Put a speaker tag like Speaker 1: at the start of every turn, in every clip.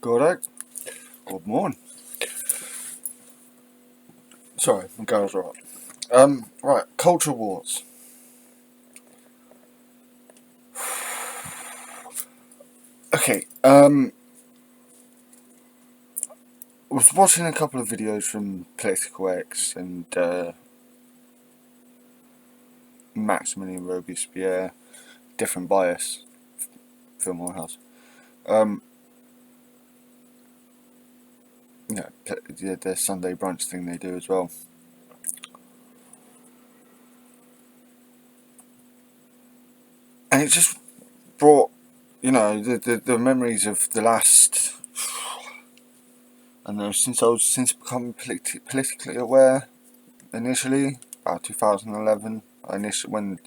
Speaker 1: Correct. Good morning. Sorry, the girls are up. Right, culture wars. Okay, I was watching a couple of videos from Political X and Maximilian Robespierre, different bias, Fillmore House. Um, the Sunday brunch thing they do as well. And it just brought, the memories of the last, I don't know, since becoming politically aware initially, about 2011, when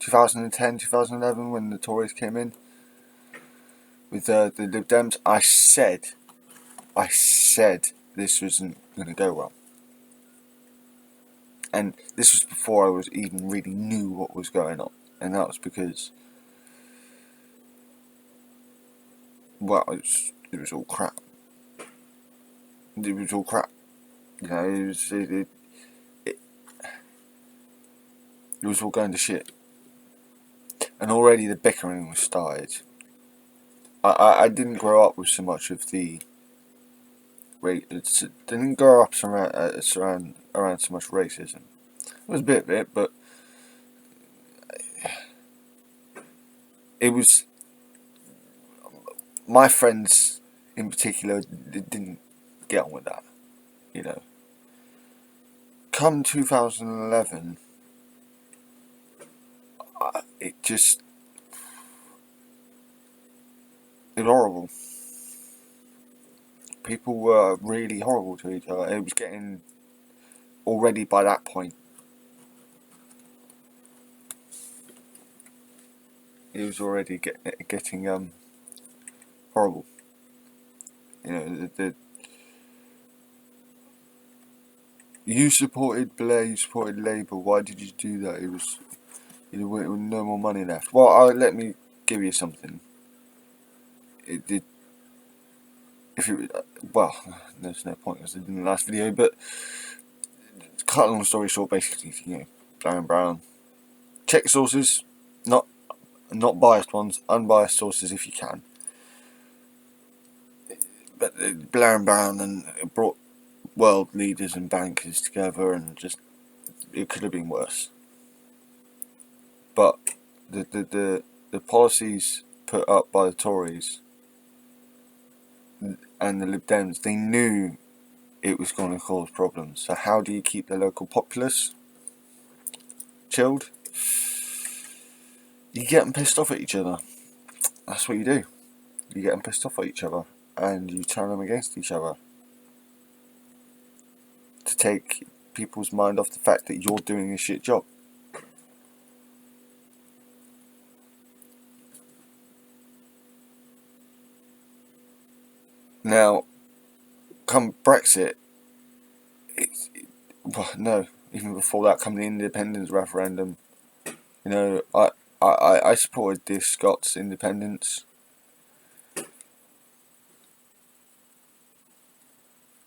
Speaker 1: 2010, 2011, when the Tories came in with the Lib Dems, I said this wasn't going to go well. And this was before I was even really knew what was going on. And that was because, well, it was all crap. It was all crap. It was all going to shit. And already the bickering was started. I didn't grow up with so much of the didn't grow up around so much racism. It was a bit of it, but it was my friends in particular didn't get on with that. You know, come 2011, it just it was horrible. People were really horrible to each other. It was getting already by that point. It was already getting horrible. You supported Blair, you supported Labour. Why did you do that? It was with no more money left. Well, let me give you something. It did. If you well, there's no point because I did in the last video. But cut a long story short, basically, Blair and Brown. Check sources, not biased ones, unbiased sources if you can. But Blair and Brown and it brought world leaders and bankers together, and just it could have been worse. But the policies put up by the Tories and the Lib Dems, they knew it was going to cause problems. So how do you keep the local populace chilled? You get them pissed off at each other. That's what you do. You get them pissed off at each other, and you turn them against each other to take people's mind off the fact that you're doing a shit job. Now, come Brexit, no, even before that, come the independence referendum, I supported the Scots independence.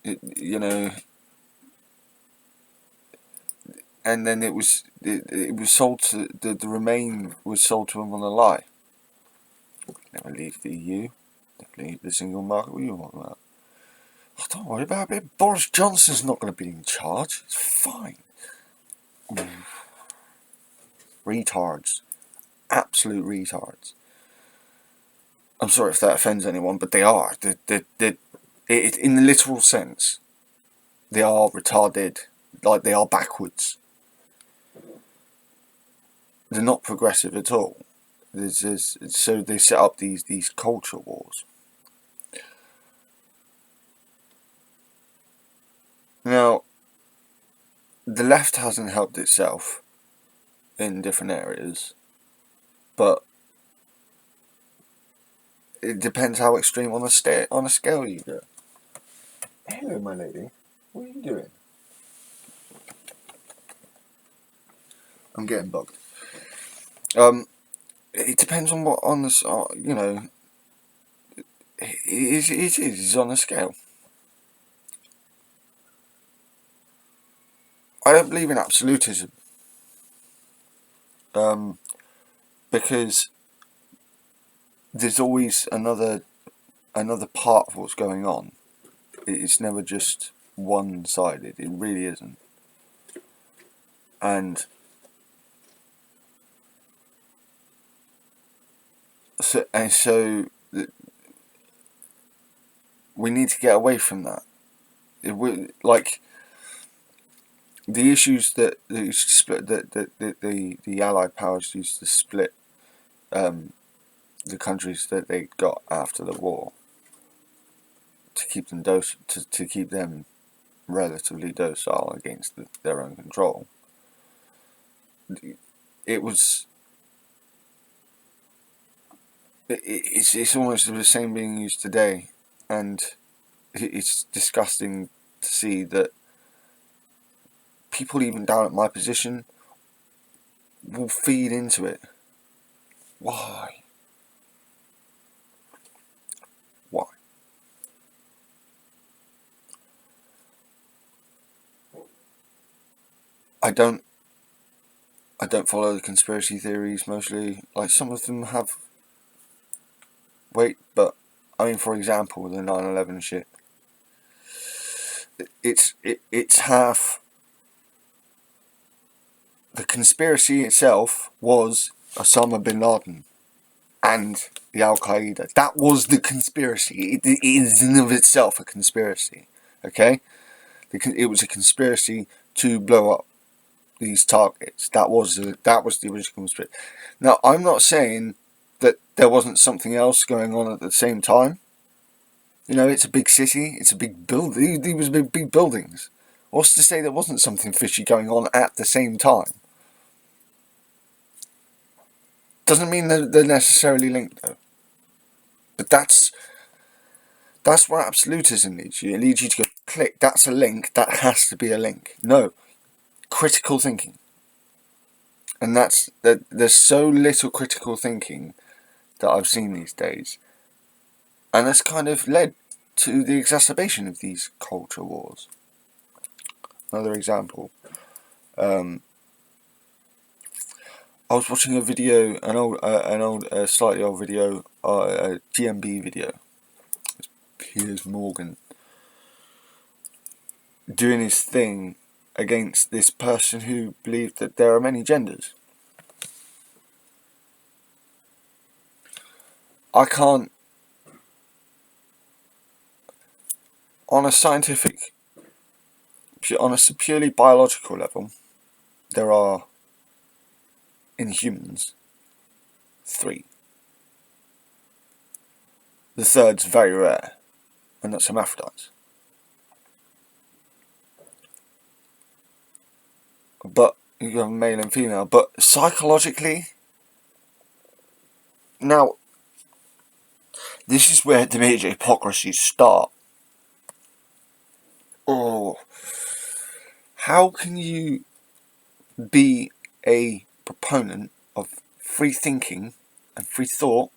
Speaker 1: And then it was sold to the Remain was sold to them on a lie. Never leave the EU, never leave the single market. What are you talking about? Oh, don't worry about it. Boris Johnson's not going to be in charge. It's fine. Retards, absolute retards. I'm sorry if that offends anyone, but they are. In the literal sense, they are retarded. Like, they are backwards. They're not progressive at all. So they set up these culture wars. Now, the left hasn't helped itself in different areas, but it depends how extreme on a scale you go. Hello, my lady. What are you doing? I'm getting bugged. It depends on what on this. it is on a scale. I don't believe in absolutism, because there's always another part of what's going on. It's never just one-sided. It really isn't. And so we need to get away from that. Like the issues that the Allied powers used to split the countries that they got after the war to keep them to keep them relatively docile against their own control. It's almost the same being used today, and it's disgusting to see that people even down at my position will feed into it. Why? I don't follow the conspiracy theories mostly. Like, some of them have weight, but I mean, for example, the 9/11 shit. It's half. The conspiracy itself was Osama bin Laden and the Al Qaeda. That was the conspiracy. It is in of itself a conspiracy. Okay, it was a conspiracy to blow up these targets. That was the original conspiracy. Now, I'm not saying that there wasn't something else going on at the same time. You know, it's a big city. It's a big building. These was big buildings. What's to say there wasn't something fishy going on at the same time? Doesn't mean that they're necessarily linked, though. But that's where absolutism leads you. It leads you to go, click, that's a link, that has to be a link. No. Critical thinking. And there's so little critical thinking that I've seen these days. And that's kind of led to the exacerbation of these culture wars. Another example. I was watching a video, slightly old video, a GMB video. It's Piers Morgan doing his thing against this person who believed that there are many genders. I can't, on a purely biological level, there are, in humans, 3. The third's very rare, and that's hermaphrodites. But you have male and female. But psychologically, now, this is where the major hypocrisies start. Oh, how can you be a proponent of free thinking and free thought?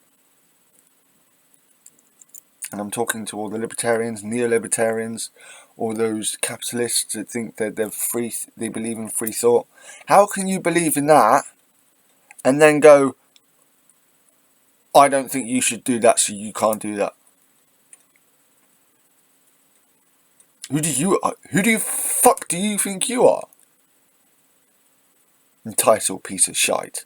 Speaker 1: And I'm talking to all the libertarians, neo-libertarians, all those capitalists that think that they believe in free thought. How can you believe in that and then go, I don't think you should do that, so you can't do that? Who the fuck do you think you are? Entitled piece of shite.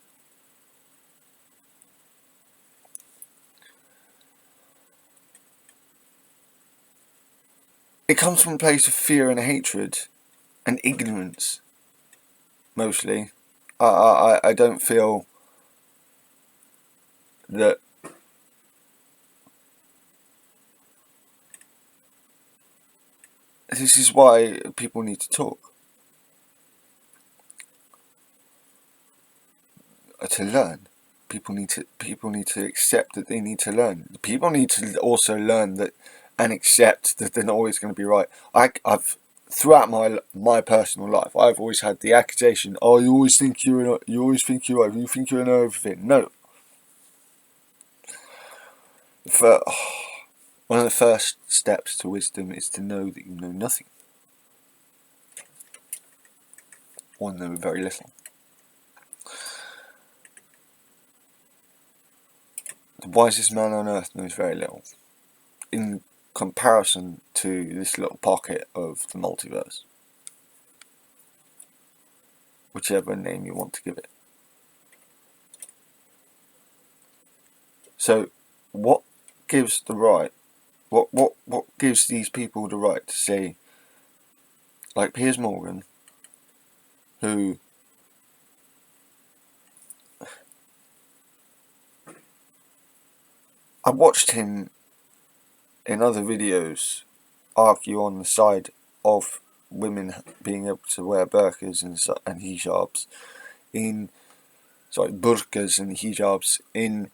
Speaker 1: It comes from a place of fear and hatred and ignorance, mostly. I don't feel that this is why people need to talk. To learn. People need to accept that they need to learn. People need to also learn that and accept that they're not always going to be right. I've throughout my personal life, I've always had the accusation, oh, you always think you're right, you think you know everything. No. One of the first steps to wisdom is to know that you know nothing, or know very little. The wisest man on earth knows very little, in comparison to this little pocket of the multiverse, whichever name you want to give it. So, what gives the right? What gives these people the right to say, like Piers Morgan, who I watched him in other videos argue on the side of women being able to wear burqas and hijabs burqas and hijabs in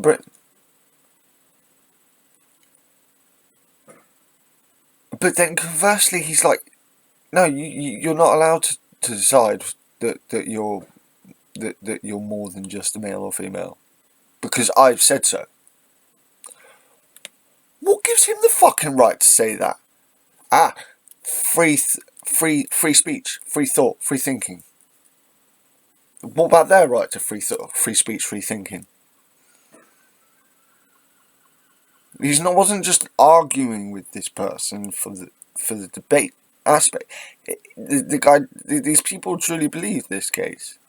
Speaker 1: Britain. But then conversely, he's like, no, you're not allowed to decide that you're more than just a male or female, because I've said so. What gives him the fucking right to say that? Free speech, free thought, free thinking. What about their right to free thought, free speech, free thinking? Wasn't just arguing with this person for the debate aspect. These people truly believe this case.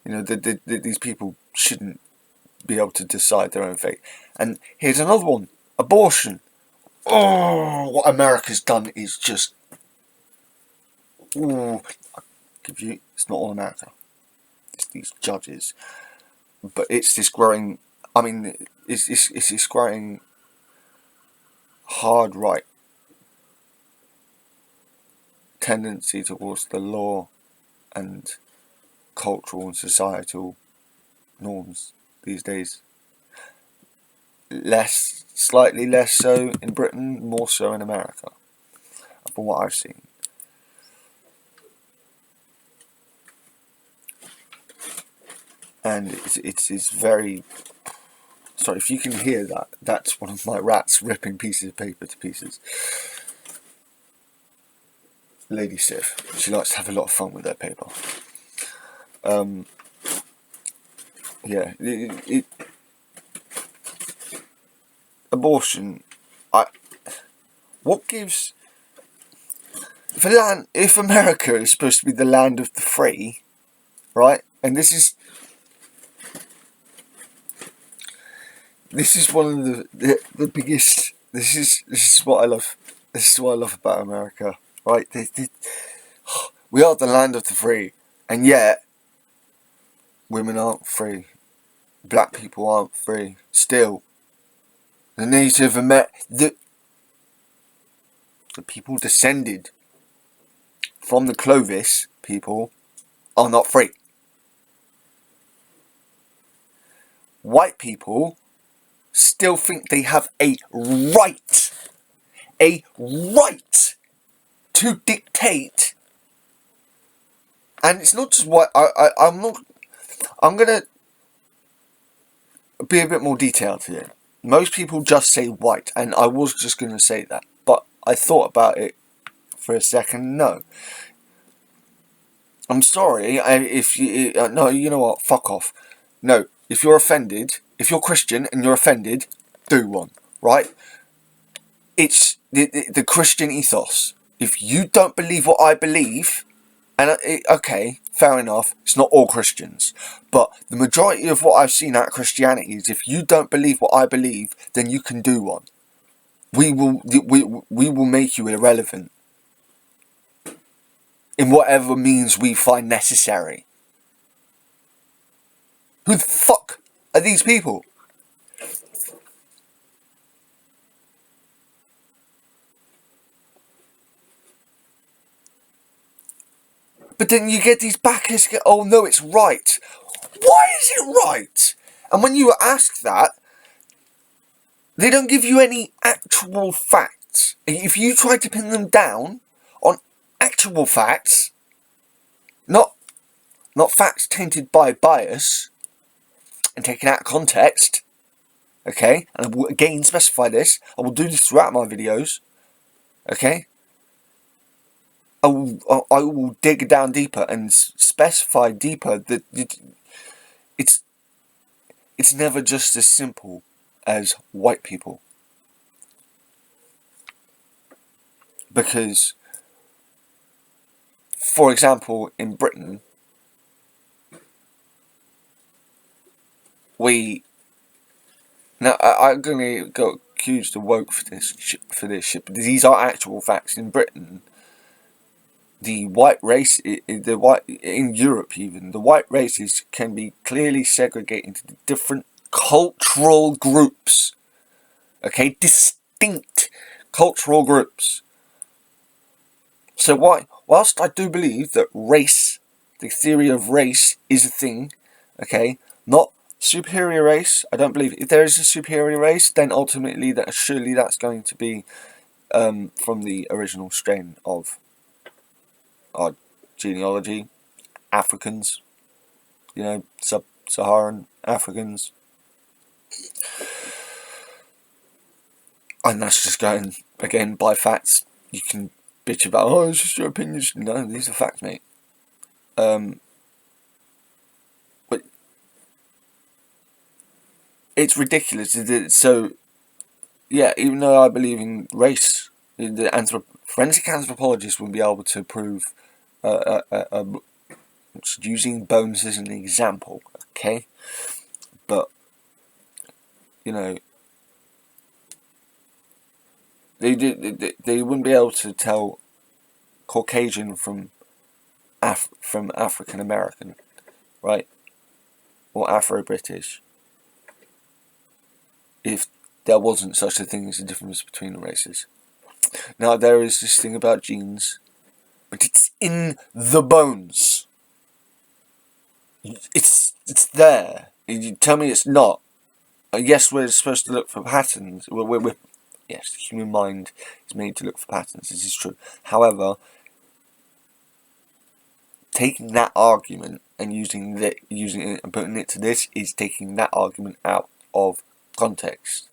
Speaker 1: These people shouldn't be able to decide their own fate. And here's another one: abortion. Oh, what America's done is just. I'll give you. It's not all America. It's these judges, but it's this growing. I mean, it's this growing hard right tendency towards the law and cultural and societal norms these days. Slightly less so in Britain, more so in America, from what I've seen. And it's very. Sorry, if you can hear that, that's one of my rats ripping pieces of paper to pieces. Lady Sif, she likes to have a lot of fun with her paper. Yeah, abortion. What gives? If America is supposed to be the land of the free, right? And this is one of the biggest. This is what I love. This is what I love about America, right? We are the land of the free, and yet women aren't free. Black people aren't free. Still, the Native the people descended from the Clovis people are not free. White people still think they have a right to dictate, and it's not just what I'm gonna be a bit more detailed here. Most people just say white, and I was just gonna say that, but I thought about it for a second. No, I'm sorry. If you no, you know what? Fuck off. No, if you're offended, if you're Christian and you're offended, do one, right? It's the Christian ethos. If you don't believe what I believe, and okay, fair enough, it's not all Christians, but the majority of what I've seen out of Christianity is if you don't believe what I believe, then you can do one. We will make you irrelevant in whatever means we find necessary. Who the fuck are these people? But then you get these backers get, oh no, it's right. Why is it right? And when you ask that, they don't give you any actual facts. If you try to pin them down on actual facts, not facts tainted by bias and taken out of context, okay? And I will again specify this. I will do this throughout my videos, okay? I will dig down deeper and specify deeper that it's never just as simple as white people. Because, for example, in Britain, now I'm going to go accused of woke for this shit, but these are actual facts. In Britain, the white race, in Europe even, the white races can be clearly segregated into different cultural groups. Okay, distinct cultural groups. So whilst I do believe that race, the theory of race, is a thing, okay, not superior race. I don't believe if there is a superior race, then ultimately surely that's going to be from the original strain of our genealogy, Africans, sub-Saharan Africans, and that's just going again by facts. You can bitch about, it's just your opinions. No, these are facts, mate. But it's ridiculous. So yeah, even though I believe in race, the forensic anthropologists will be able to prove using bones as an example, okay? But they wouldn't be able to tell Caucasian from African American, right? Or Afro-British, if there wasn't such a thing as a difference between the races. Now there is this thing about genes, but it's in the bones. It's there. You tell me it's not. Yes, we're supposed to look for patterns. Yes, the human mind is made to look for patterns. This is true. However, taking that argument and using it and putting it to this is taking that argument out of context.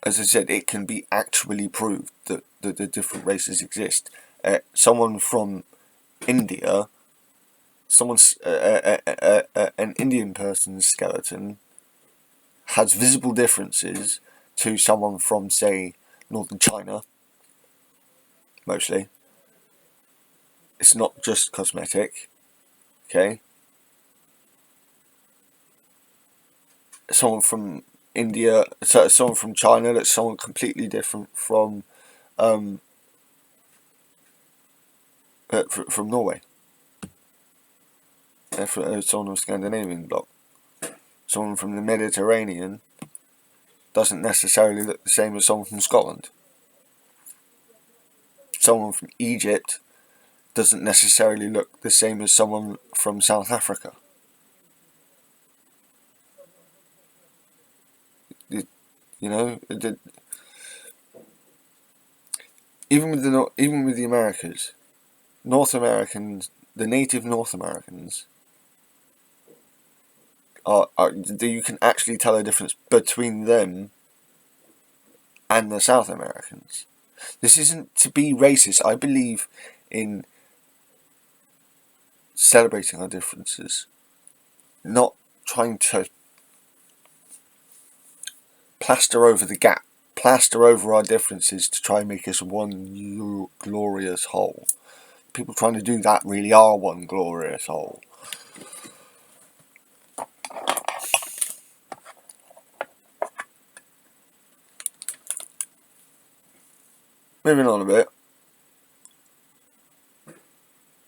Speaker 1: As I said, it can be actually proved that the different races exist. Someone from India, an Indian person's skeleton has visible differences to someone from, say, northern China. Mostly, it's not just cosmetic. Okay, someone from India, someone from China, that's someone completely different from Norway. Someone from Scandinavian bloc. Someone from the Mediterranean doesn't necessarily look the same as someone from Scotland. Someone from Egypt doesn't necessarily look the same as someone from South Africa. Even with the Americas, North Americans, the native North Americans, you can actually tell a difference between them and the South Americans. This isn't to be racist. I believe in celebrating our differences, not trying to plaster over our differences to try and make us one glorious whole. People trying to do that really are one glorious whole. Moving on a bit.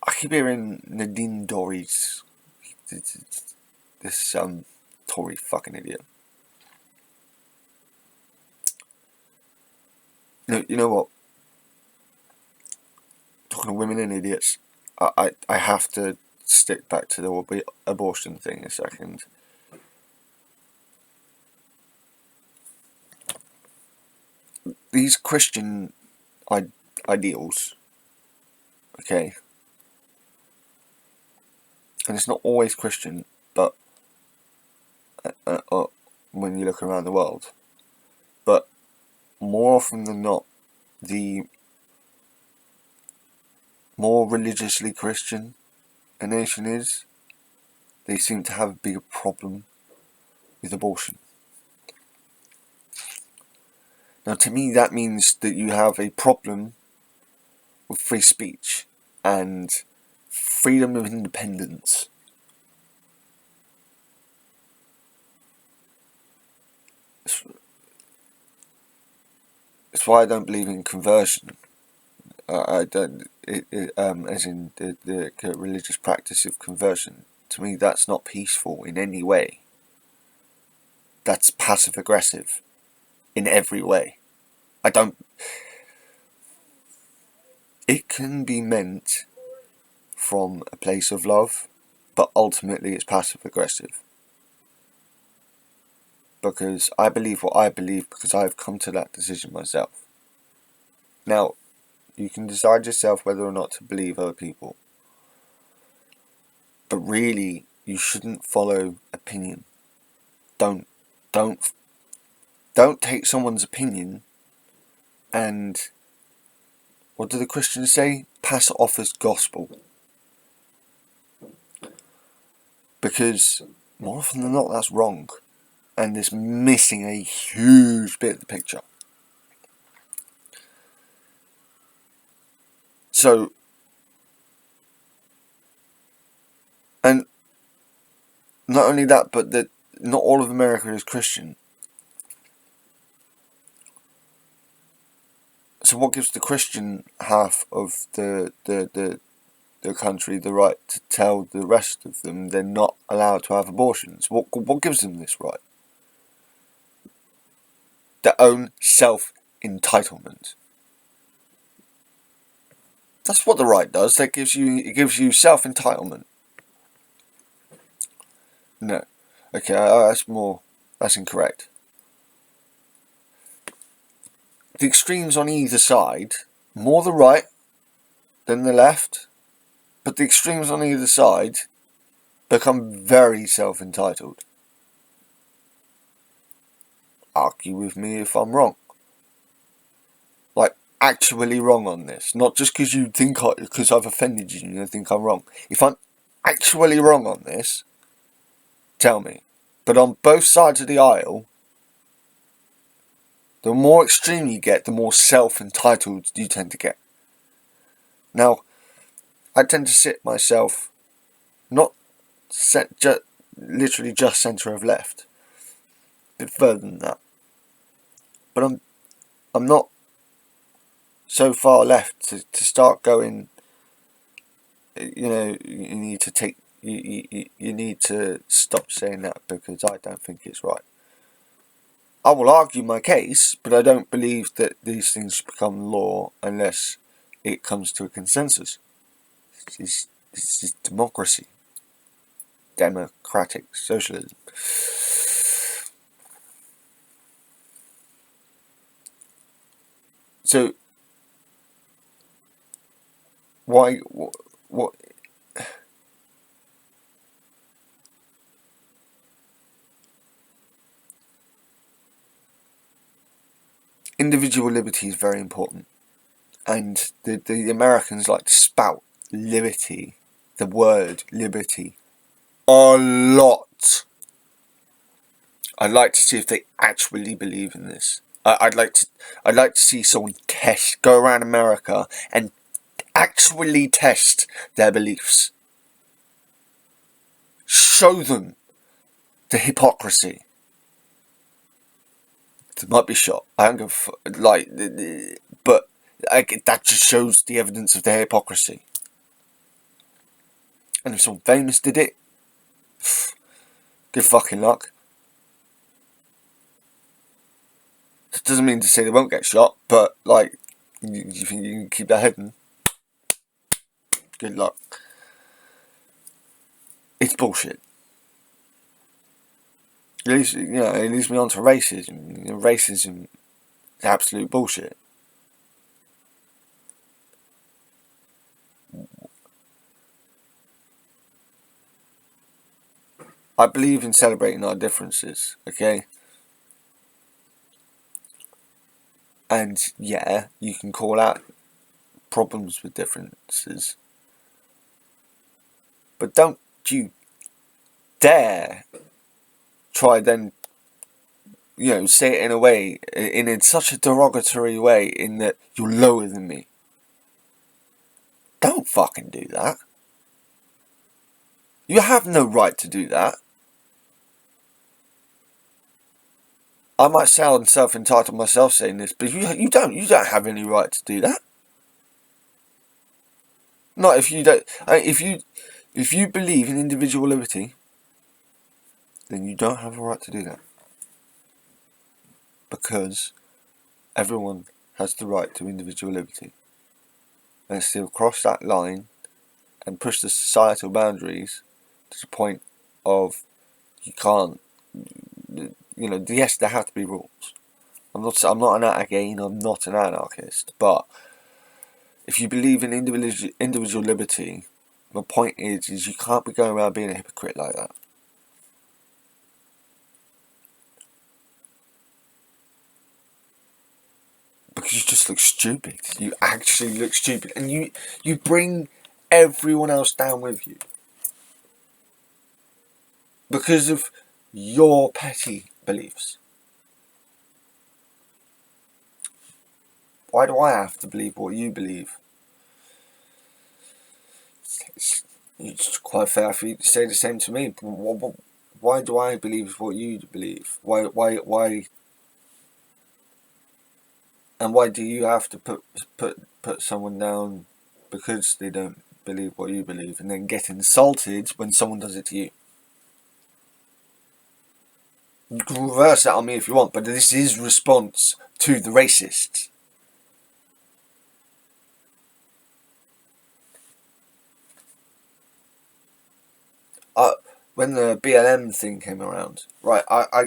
Speaker 1: I keep hearing Nadine Dorries, this Tory fucking idiot. You know what? Talking of women and idiots, I have to stick back to the abortion thing a second. These Christian ideals, okay, and it's not always Christian, but when you look around the world, but more often than not, the more religiously Christian a nation is, they seem to have a bigger problem with abortion. Now, to me, that means that you have a problem with free speech and freedom of independence. That's why I don't believe in conversion. I don't, as in the religious practice of conversion. To me, that's not peaceful in any way. That's passive aggressive in every way. It can be meant from a place of love, but ultimately it's passive aggressive. Because I believe what I believe because I've come to that decision myself. Now, you can decide yourself whether or not to believe other people. But really, you shouldn't follow opinion. Don't take someone's opinion and, what do the Christians say? Pass it off as gospel. Because more often than not, that's wrong. And it's missing a huge bit of the picture. So, and not only that, but that not all of America is Christian. So what gives the Christian half of the country the right to tell the rest of them they're not allowed to have abortions? What gives them this right? Their own self-entitlement. That's what the right does. It gives you self-entitlement. No. Okay, that's incorrect. The extremes on either side, more the right than the left, but the extremes on either side become very self-entitled. Argue with me if I'm wrong. Like, actually wrong on this. Not just because you think because I've offended you and you think I'm wrong. If I'm actually wrong on this, tell me. But on both sides of the aisle, the more extreme you get, the more self-entitled you tend to get. Now, I tend to sit myself not literally just centre of left, a bit further than that. But I'm not so far left to start going. You need to take. You need to stop saying that because I don't think it's right. I will argue my case, but I don't believe that these things become law unless it comes to a consensus. This is democracy. Democratic socialism. So, why, what individual liberty is very important. And the Americans like to spout liberty, the word liberty, a lot. I'd like to see if they actually believe in this. I'd like to see someone go around America and actually test their beliefs. Show them the hypocrisy. They might be shot. I don't give but that just shows the evidence of their hypocrisy. And if someone famous did it, good fucking luck. That doesn't mean to say they won't get shot, but you think you can keep that hidden? Good luck. It's bullshit. It leads me on to racism. Racism is absolute bullshit. I believe in celebrating our differences, okay? And yeah, you can call out problems with differences, but don't you dare try then, say it in a way, in such a derogatory way, in that you're lower than me. Don't fucking do that. You have no right to do that. I might sound self-entitled myself saying this, but you don't have any right to do that. Not if you don't. If you believe in individual liberty, then you don't have a right to do that. Because everyone has the right to individual liberty. And still cross that line and push the societal boundaries to the point of you can't. Yes, there have to be rules. I'm not I'm not an anarchist, but if you believe in individual liberty, the point is you can't be going around being a hypocrite like that. Because you just look stupid. You actually look stupid. And you bring everyone else down with you. Because of your petty beliefs. Why do I have to believe what you believe? It's quite fair for you to say the same to me. Why do I believe what you believe? Why? And why do you have to put someone down because they don't believe what you believe, and then get insulted when someone does it to you? You can reverse that on me if you want, but this is response to the racists. When the BLM thing came around, right, I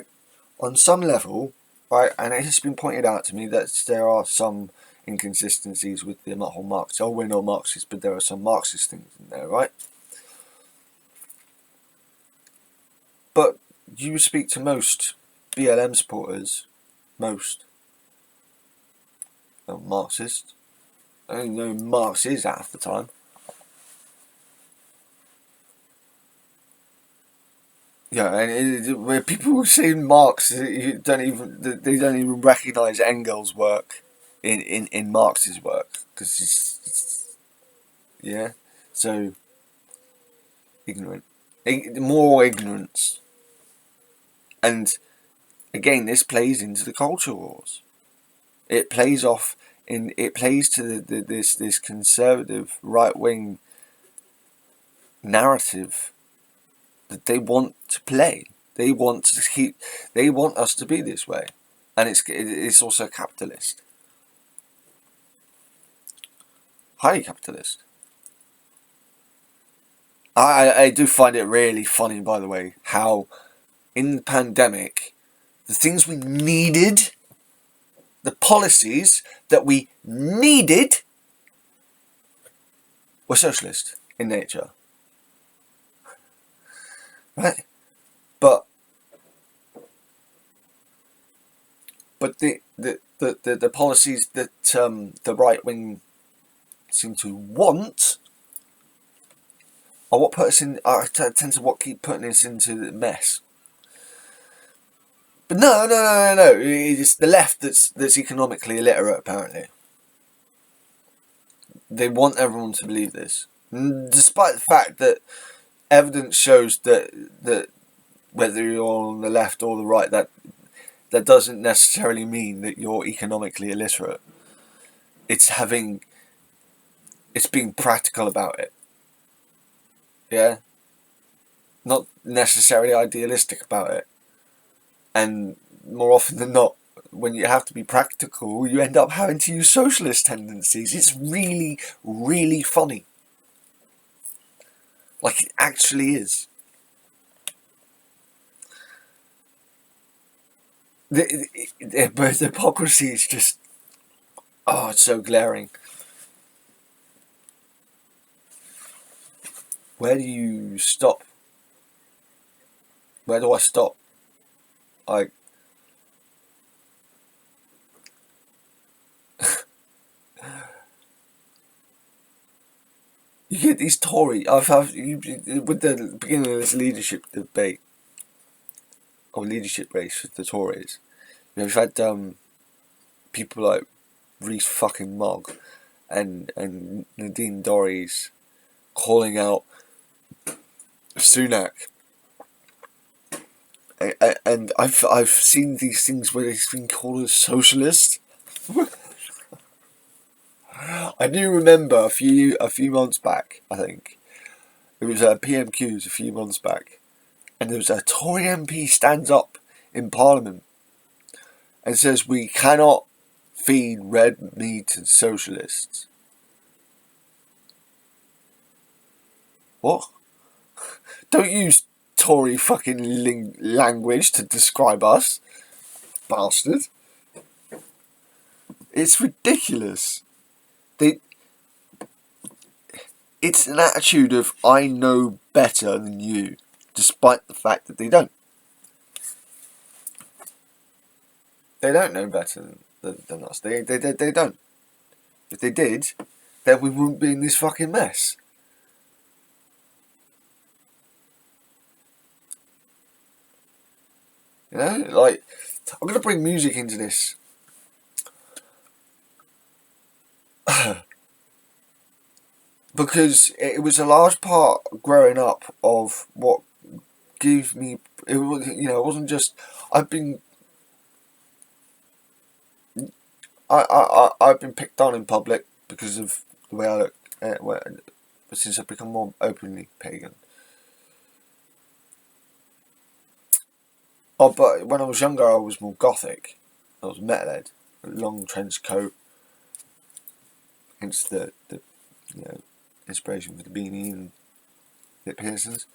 Speaker 1: on some level, right, and it has been pointed out to me that there are some inconsistencies with the whole Marxist. Oh, we're not Marxist, but there are some Marxist things in there, right? But you speak to most BLM supporters, most Marxist. I don't know who Marx is half the time. Yeah, and where people say Marx, they don't even recognise Engels' work in Marx's work, because yeah, so ignorant, more ignorance, and again, this plays into the culture wars. It plays off it plays to this conservative right wing narrative that they want to play. They want us to be this way, and it's also capitalist, highly capitalist. I do find it really funny, by the way, how in the pandemic, the things we needed, the policies that we needed, were socialist in nature, right? But the policies that the right wing seem to want are what put us in. Tend to what keep putting us into the mess. But no. It's the left that's economically illiterate. Apparently, they want everyone to believe this, despite the fact that evidence shows that whether you're on the left or the right, that doesn't necessarily mean that you're economically illiterate. It's being practical about it. Yeah, not necessarily idealistic about it. And more often than not, when you have to be practical, you end up having to use socialist tendencies. It's really, really funny. Like, it actually is. The hypocrisy is just, it's so glaring. Where do you stop Where do I stop? Like, you get these Tory. With the beginning of this leadership debate or leadership race with the Tories. You know, we've had people like Reece fucking Mogg and Nadine Dorries calling out Sunak. And I've seen these things where he's been called a socialist. I do remember a few months back. I think it was PMQs a few months back, and there was a Tory MP stands up in Parliament and says we cannot feed red meat to socialists. What? Don't use Tory fucking language to describe us, bastard. It's ridiculous. It's an attitude of I know better than you, despite the fact that they don't. They don't know better than us. They don't. If they did, then we wouldn't be in this fucking mess. You know, like, I'm gonna bring music into this. Because it was a large part growing up of what gave me. It was, you know, it wasn't just I've been I've been picked on in public because of the way I look. Since I've become more openly pagan. Oh, but when I was younger, I was more gothic. I was metalhead, a long trench coat. Hence the you know, inspiration for the beanie and lip piercings.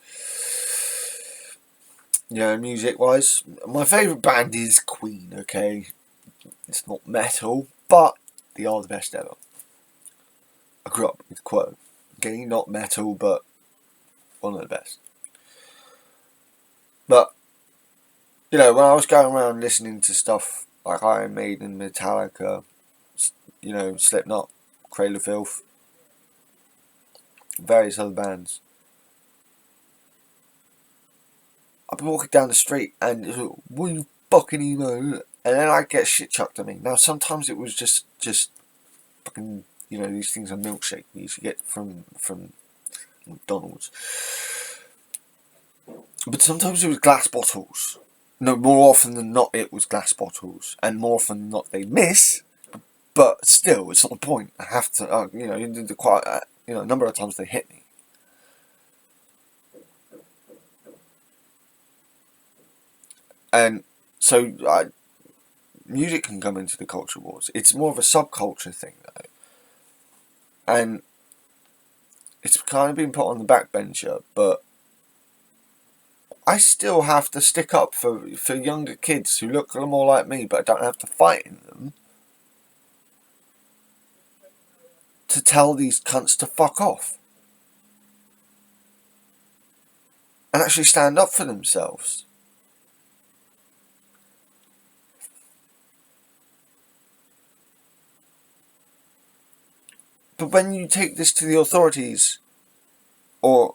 Speaker 1: Yeah, music wise, my favourite band is Queen, okay? It's not metal, but they are the best ever. I grew up with Queen. Okay, not metal, but one of the best. But, you know, when I was going around listening to stuff like Iron Maiden, Metallica, you know, Slipknot, Cradle of Filth, various other bands, I'd be walking down the street and it's like, what are you fucking emo? And then I'd get shit chucked at me. Now, sometimes it was just fucking, you know, these things are milkshake you used to get from McDonald's. But sometimes it was glass bottles. No, more often than not, it was glass bottles. And more often than not, they miss. But still, it's not the point. I have to, you know, quite, you know, a number of times they hit me. And so, music can come into the culture wars. It's more of a subculture thing, though. And it's kind of been put on the backbencher, but I still have to stick up for younger kids who look a little more like me, but I don't have to fight in them to tell these cunts to fuck off. And actually stand up for themselves. But when you take this to the authorities, or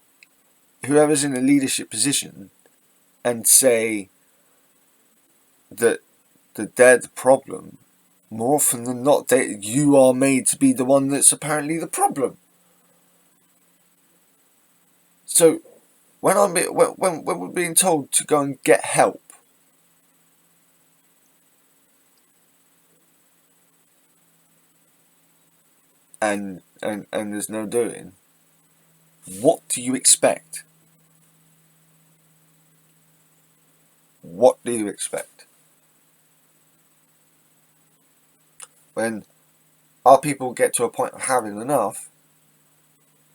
Speaker 1: whoever's in a leadership position, and say that they're the problem, more often than not, you are made to be the one that's apparently the problem. So, when we're being told to go and get help, and there's no doing, what do you expect? What do you expect? When our people get to a point of having enough,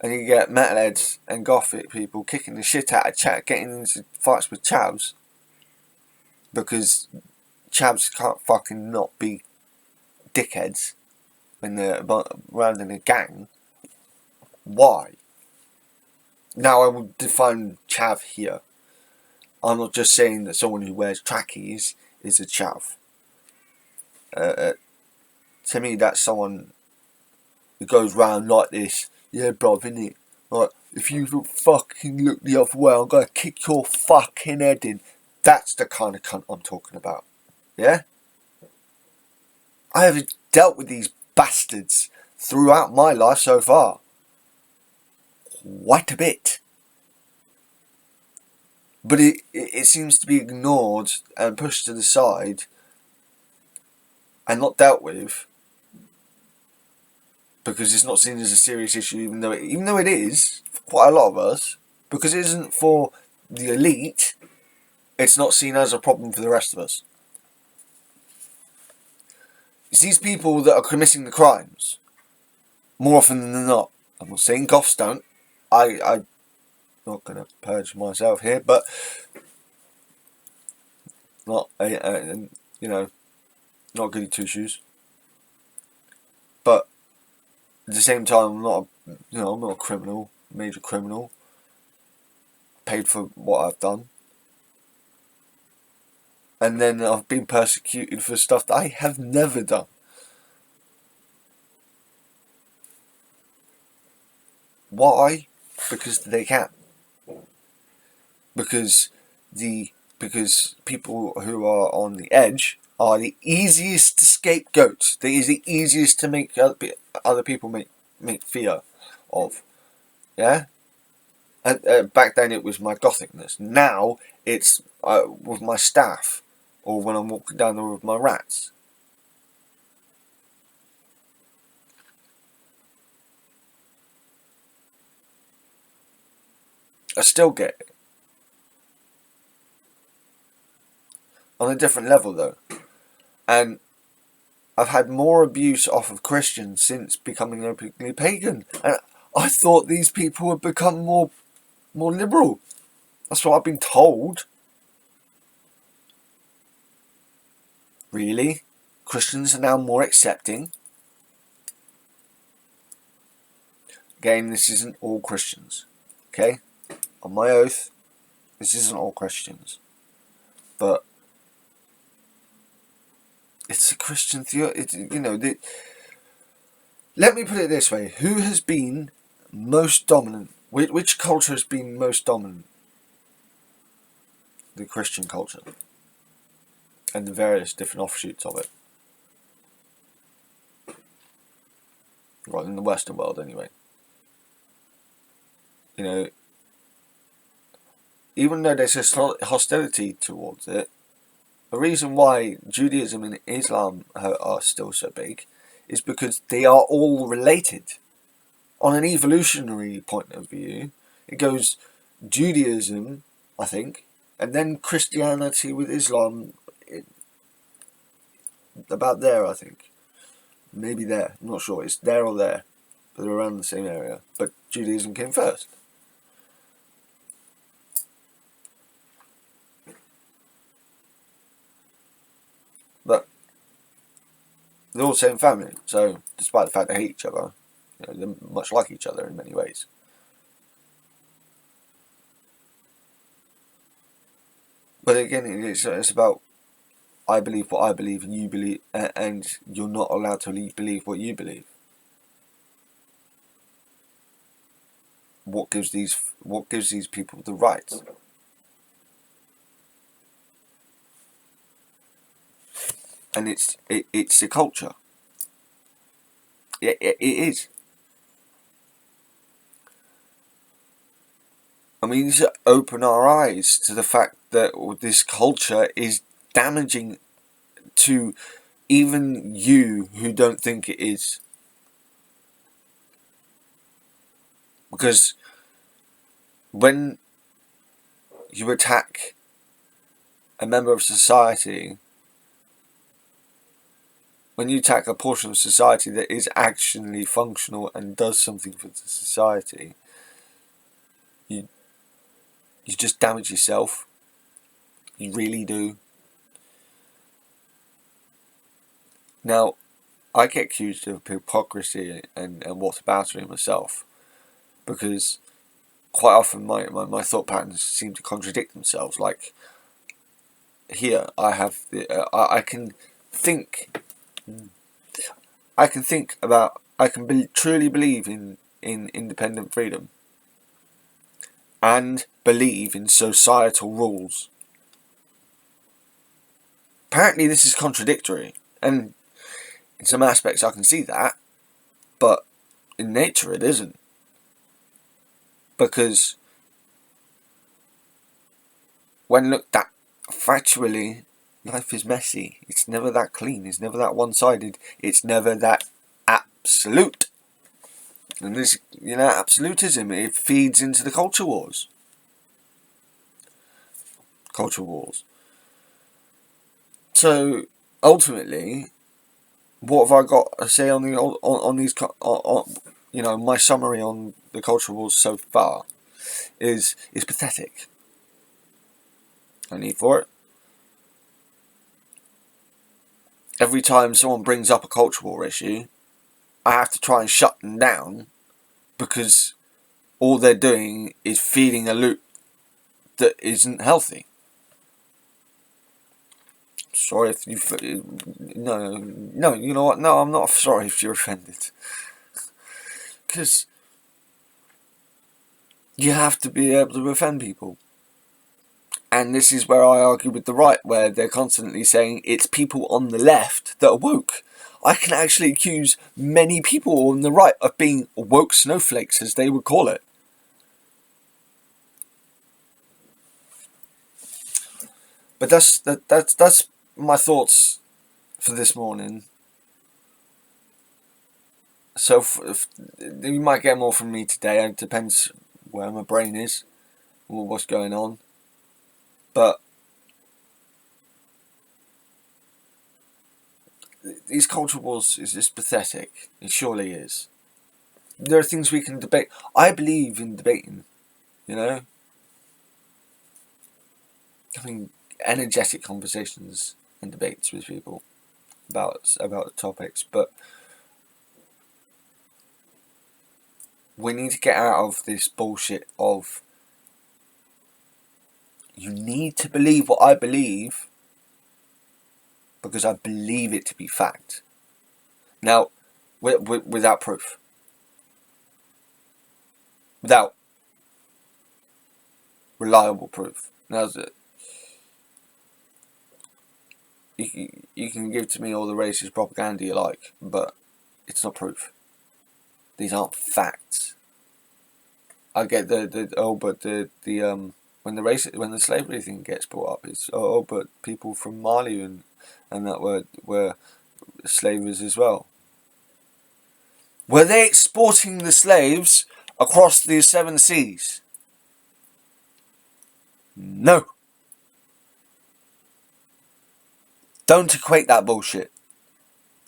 Speaker 1: and you get metalheads and gothic people kicking the shit out of chat, getting into fights with chavs, because chavs can't fucking not be dickheads when they're around in a gang. Why? Now I will define chav here. I'm not just saying that someone who wears trackies is a chav. To me, that's someone who goes round like this. Yeah, bruv, innit? Like, if you fucking look the other way, I'm gonna kick your fucking head in. That's the kind of cunt I'm talking about. Yeah? I have dealt with these bastards throughout my life so far. Quite a bit. But it seems to be ignored and pushed to the side and not dealt with because it's not seen as a serious issue, even though it is for quite a lot of us. Because it isn't for the elite, it's not seen as a problem for the rest of us. It's these people that are committing the crimes more often than not. I'm not saying goths don't. I'm not going to purge myself here, but not not goody two shoes. But at the same time, I'm not a criminal, major criminal. Paid for what I've done, and then I've been persecuted for stuff that I have never done. Why? Because they can. Because people who are on the edge are the easiest to scapegoat. They are the easiest to make other people make fear of. Yeah. And back then it was my gothicness. Now it's with my staff, or when I'm walking down the road with my rats. I still get it. On a different level though. And I've had more abuse off of Christians since becoming openly pagan. And I thought these people had become more liberal. That's what I've been told. Really? Christians are now more accepting? Again, this isn't all Christians. Okay? On my oath, this isn't all Christians. But it's a Christian theory. Let me put it this way. Who has been most dominant? Which culture has been most dominant? The Christian culture. And the various different offshoots of it. Right, in the Western world anyway. Even though there's hostility towards it, the reason why Judaism and Islam are still so big is because they are all related. On an evolutionary point of view, it goes Judaism, I think, and then Christianity with Islam, about there, I think. Maybe there, I'm not sure, it's there or there, but they're around the same area. But Judaism came first. But they're all the same family, so despite the fact they hate each other, they're much like each other in many ways. But again, it's about I believe what I believe and you believe, and you're not allowed to believe what you believe. What gives these people the right? And it's a culture. It is. I mean, to open our eyes to the fact that this culture is damaging to even you who don't think it is. Because when you attack a member of society, when you attack a portion of society that is actually functional and does something for the society, you just damage yourself. You really do. Now, I get accused of hypocrisy and whataboutery myself, because quite often my thought patterns seem to contradict themselves. Like here, I have I can think about, truly believe in independent freedom and believe in societal rules. Apparently this is contradictory, and in some aspects I can see that, but in nature it isn't. Because when looked at factually, life is messy. It's never that clean. It's never that one-sided. It's never that absolute. And this, absolutism, it feeds into the culture wars. So ultimately, what have I got to say on these? My summary on the culture wars so far is pathetic. No need for it. Every time someone brings up a culture war issue, I have to try and shut them down, because all they're doing is feeding a loop that isn't healthy. Sorry if you... No, you know what? No, I'm not sorry if you're offended. Because you have to be able to offend people. And this is where I argue with the right, where they're constantly saying it's people on the left that are woke. I can actually accuse many people on the right of being woke snowflakes, as they would call it. But that's my thoughts for this morning. So you might get more from me today. It depends where my brain is or what's going on. But these culture wars is just pathetic. It surely is. There are things we can debate. I believe in debating, having energetic conversations and debates with people about topics, but we need to get out of this bullshit of you need to believe what I believe because I believe it to be fact. Now, without proof. Without reliable proof. Now, you can give to me all the racist propaganda you like, but it's not proof. These aren't facts. I get when the slavery thing gets brought up, it's but people from Mali and that were slavers as well. Were they exporting the slaves across the 7 seas? No. Don't equate that bullshit.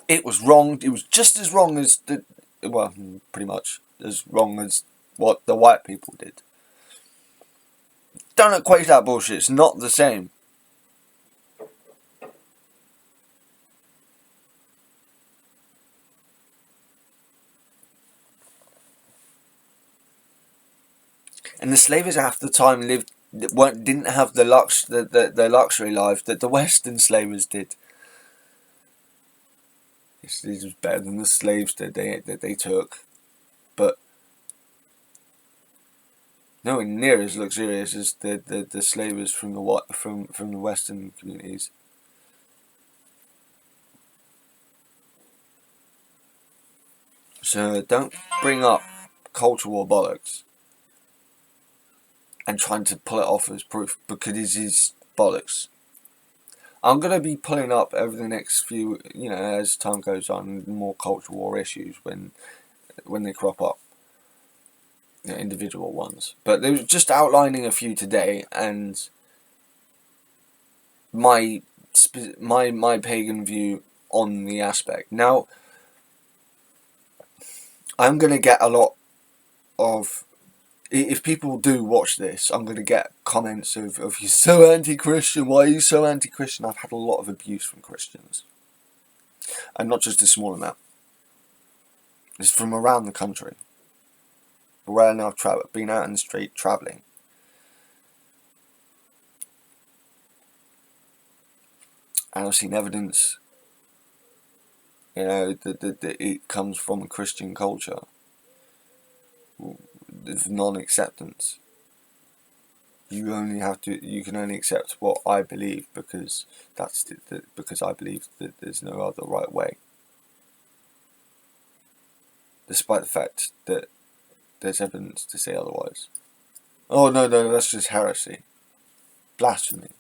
Speaker 1: It was wrong. It was just as wrong as pretty much as wrong as what the white people did. Don't equate that bullshit. It's not the same. And the slavers half the time didn't have the luxury life that the Western slavers did. This was better than the slaves that they took, but nowhere near as luxurious as the slavers from the Western communities. So don't bring up culture war bollocks and trying to pull it off as proof, because it is bollocks. I'm going to be pulling up over the next few, as time goes on, more culture war issues when they crop up, individual ones. But they were just outlining a few today, and my pagan view on the aspect. Now, I'm going to get a lot of... If people do watch this, I'm going to get comments of you're so anti-Christian, why are you so anti-Christian? I've had a lot of abuse from Christians. And not just a small amount. It's from around the country. when I've been out in the street travelling, and I've seen evidence, that it comes from a Christian culture of non-acceptance. You can only accept what I believe because because I believe that there's no other right way, despite the fact that there's evidence to say otherwise. Oh no, that's just heresy, blasphemy,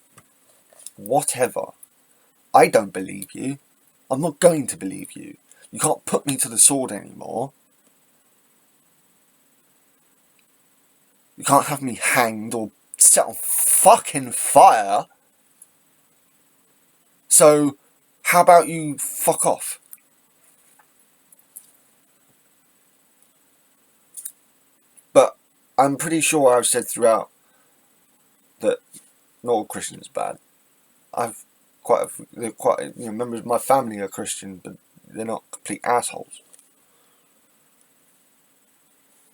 Speaker 1: whatever. I don't believe you. I'm not going to believe you. You can't put me to the sword anymore. You can't have me hanged or set on fucking fire. So, how about you fuck off? But I'm pretty sure I've said throughout that not all Christians are bad. Members of my family are Christian, but they're not complete assholes.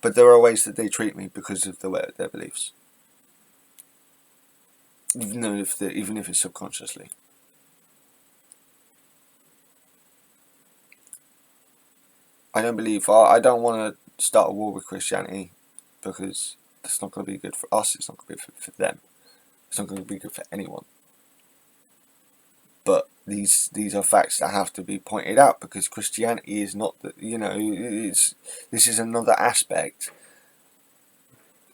Speaker 1: But there are ways that they treat me because of their beliefs, even if it's subconsciously. I don't want to start a war with Christianity because that's not going to be good for us. It's not going to be good for them. It's not going to be good for anyone. But these are facts that have to be pointed out because Christianity is not this is another aspect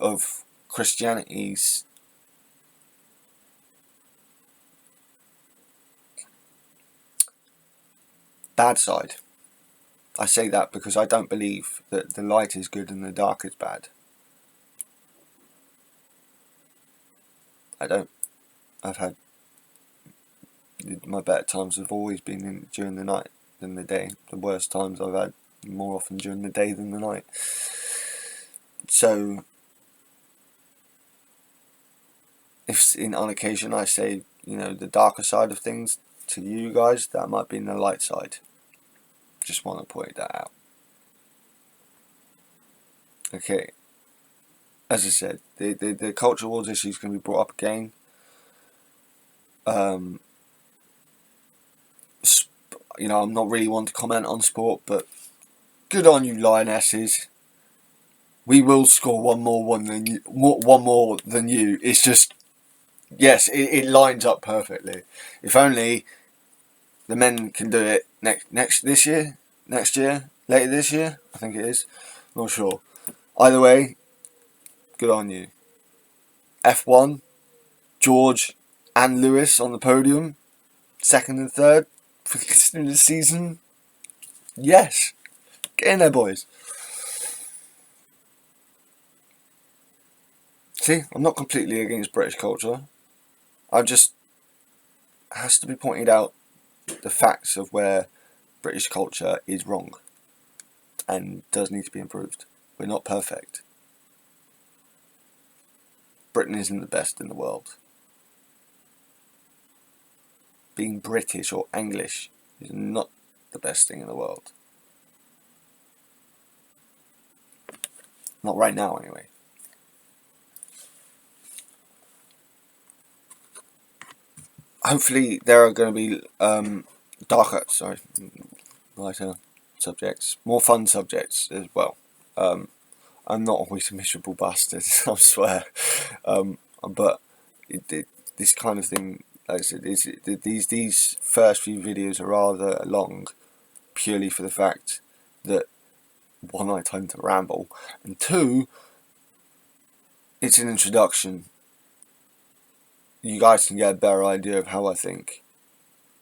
Speaker 1: of Christianity's bad side. I say that because I don't believe that the light is good and the dark is bad. I don't. I've had my better times have always been during the night than the day. The worst times I've had more often during the day than the night. So, if on occasion I say, the darker side of things to you guys, that might be in the light side. Just want to point that out. Okay. As I said, the culture wars issue is going to be brought up again. I'm not really one to comment on sport, but good on you, Lionesses. We will score one more than you. It's just, yes, it lines up perfectly. If only the men can do it next year, later this year, I think it is. Not sure. Either way, good on you. F1, George and Lewis on the podium, second and third for the season. Yes, get in there, boys. See, I'm not completely against British culture. Has to be pointed out the facts of where British culture is wrong and does need to be improved. We're not perfect. Britain isn't the best in the world. Being British or English is not the best thing in the world. Not right now, anyway. Hopefully there are going to be lighter subjects, more fun subjects as well. I'm not always a miserable bastard, I swear. But this kind of thing, like I said, these first few videos are rather long, purely for the fact that, one, I tend to ramble, and two, it's an introduction. You guys can get a better idea of how I think,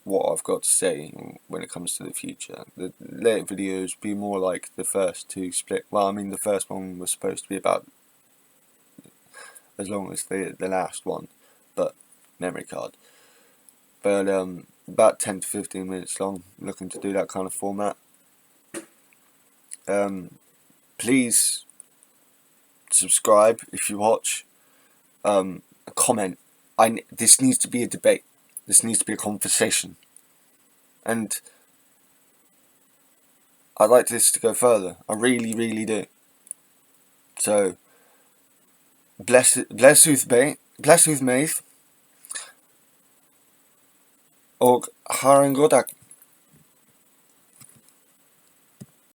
Speaker 1: what I've got to say when it comes to the future. The later videos be more like the first two split. Well, I mean, the first one was supposed to be about as long as the last one, but memory card. But about 10 to 15 minutes long. I'm looking to do that kind of format. Please subscribe if you watch. Comment. This needs to be a debate. This needs to be a conversation. And I'd like this to go further. I really, really do. So bless with me og har en god dag.